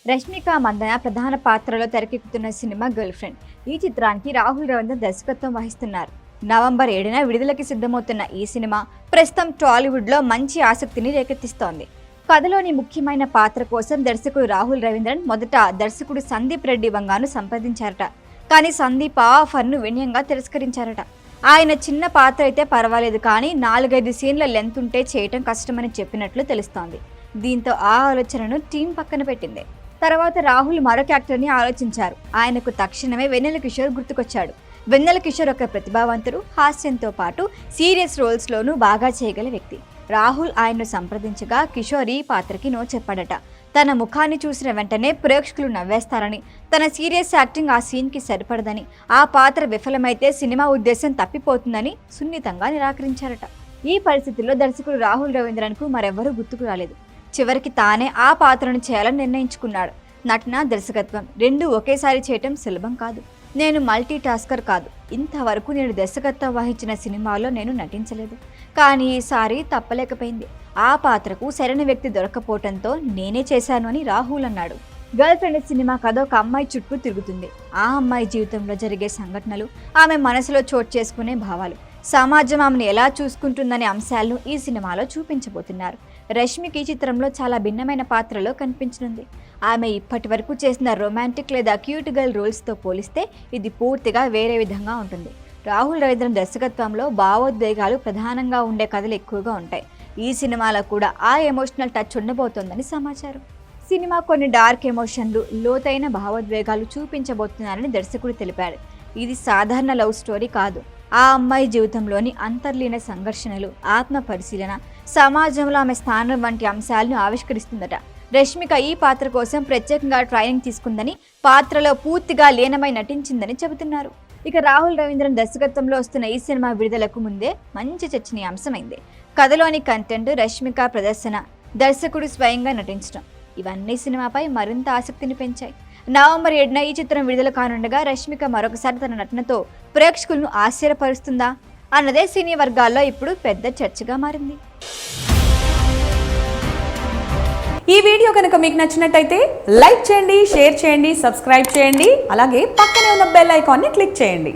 రష్మిక మందన ప్రధాన పాత్రలో తెరకెక్కుతున్న సినిమా గర్ల్ ఫ్రెండ్. ఈ చిత్రానికి రాహుల్ రవీంద్రన్ దర్శకత్వం వహిస్తున్నారు. నవంబర్ 7న విడుదలకి సిద్ధమవుతున్న ఈ సినిమా ప్రస్తుతం టాలీవుడ్ లో మంచి ఆసక్తిని రేకెత్తిస్తోంది. కథలోని ముఖ్యమైన పాత్ర కోసం దర్శకుడు రాహుల్ రవీంద్రన్ మొదట దర్శకుడు సందీప్ రెడ్డి వంగాను సంప్రదించారట. కానీ సందీప్ ఆ ఆఫర్ను వినయంగా తిరస్కరించారట. ఆయన చిన్న పాత్ర అయితే పర్వాలేదు, కానీ 4-5 సీన్ల లెంత్ ఉంటే చేయటం కష్టమని చెప్పినట్లు తెలుస్తోంది. దీంతో ఆ ఆలోచనను టీం పక్కన పెట్టింది. తర్వాత రాహుల్ మరొక యాక్టర్ని ఆలోచించారు. ఆయనకు తక్షణమే వెన్నెల కిషోర్ గుర్తుకొచ్చాడు. వెన్నెల కిషోర్ ఒక ప్రతిభావంతుడు, హాస్యంతో పాటు సీరియస్ రోల్స్లోనూ బాగా చేయగల వ్యక్తి. రాహుల్ ఆయన్ను సంప్రదించగా కిషోర్ ఈ పాత్రకి నో చెప్పాడట. తన ముఖాన్ని చూసిన వెంటనే ప్రేక్షకులు నవ్వేస్తారని, తన సీరియస్ యాక్టింగ్ ఆ సీన్కి సరిపడదని, ఆ పాత్ర విఫలమైతే సినిమా ఉద్దేశం తప్పిపోతుందని సున్నితంగా నిరాకరించారట. ఈ పరిస్థితుల్లో దర్శకుడు రాహుల్ రవీంద్రన్కు మరెవ్వరూ గుర్తుకు రాలేదు. చివరికి తానే ఆ పాత్రను చేయాలని నిర్ణయించుకున్నాడు. నటన, దర్శకత్వం రెండూ ఒకేసారి చేయటం సులభం కాదు. నేను మల్టీ టాస్కర్ కాదు. ఇంతవరకు నేను దర్శకత్వం వహించిన సినిమాలో నేను నటించలేదు. కానీ ఈసారి తప్పలేకపోయింది. ఆ పాత్రకు సరైన వ్యక్తి దొరకపోవటంతో నేనే చేశాను అని రాహుల్ అన్నాడు. గర్ల్ ఫ్రెండ్ సినిమా కథ ఒక అమ్మాయి చుట్టూ తిరుగుతుంది. ఆ అమ్మాయి జీవితంలో జరిగే సంఘటనలు, ఆమె మనసులో చోటు చేసుకునే భావాలు, సమాజం ఆమెను ఎలా చూసుకుంటుందనే అంశాలను ఈ సినిమాలో చూపించబోతున్నారు. రష్మిక ఈ చిత్రంలో చాలా భిన్నమైన పాత్రలో కనిపించనుంది. ఆమె ఇప్పటి వరకు చేసిన రొమాంటిక్ లేదా క్యూట్ గర్ల్ రోల్స్తో పోలిస్తే ఇది పూర్తిగా వేరే విధంగా ఉంటుంది. రాహుల్ రవీంద్రన్ దర్శకత్వంలో భావోద్వేగాలు ప్రధానంగా ఉండే కథలు ఎక్కువగా ఉంటాయి. ఈ సినిమాలో కూడా ఆ ఎమోషనల్ టచ్ ఉండబోతోందని సమాచారం. సినిమా కొన్ని డార్క్ ఎమోషన్లు, లోతైన భావోద్వేగాలు చూపించబోతున్నారని దర్శకుడు తెలిపాడు. ఇది సాధారణ లవ్ స్టోరీ కాదు. ఆ అమ్మాయి జీవితంలోని అంతర్లీన సంఘర్షణలు, ఆత్మ పరిశీలన, సమాజంలో ఆమె స్థానం వంటి అంశాలను ఆవిష్కరిస్తుందట. రష్మిక ఈ పాత్ర కోసం ప్రత్యేకంగా ట్రైనింగ్ తీసుకుందని, పాత్రలో పూర్తిగా లీనమై నటించిందని చెబుతున్నారు. ఇక రాహుల్ రవీంద్రన్ దర్శకత్వంలో వస్తున్న ఈ సినిమా విడుదలకు ముందే మంచి చర్చనీయాంశమైంది. కథలోని కంటెంట్, రష్మిక ప్రదర్శన, దర్శకుడు స్వయంగా నటించడం ఇవన్నీ సినిమాపై మరింత ఆసక్తిని పెంచాయి. నవంబర్ 7న ఈ చిత్రం విడుదల కానుండగా రష్మిక మరొకసారి తన నటనతో ప్రేక్షకులను ఆశ్చర్యపరుస్తుందా అన్నదే సినీ వర్గాల్లో ఇప్పుడు పెద్ద చర్చగా మారింది. ఈ వీడియో కనుక మీకు నచ్చినట్టయితే లైక్ చేయండి, షేర్ చేయండి, సబ్స్క్రైబ్ చేయండి. అలాగే పక్కనే ఉన్న బెల్ ఐకాన్ని క్లిక్ చేయండి.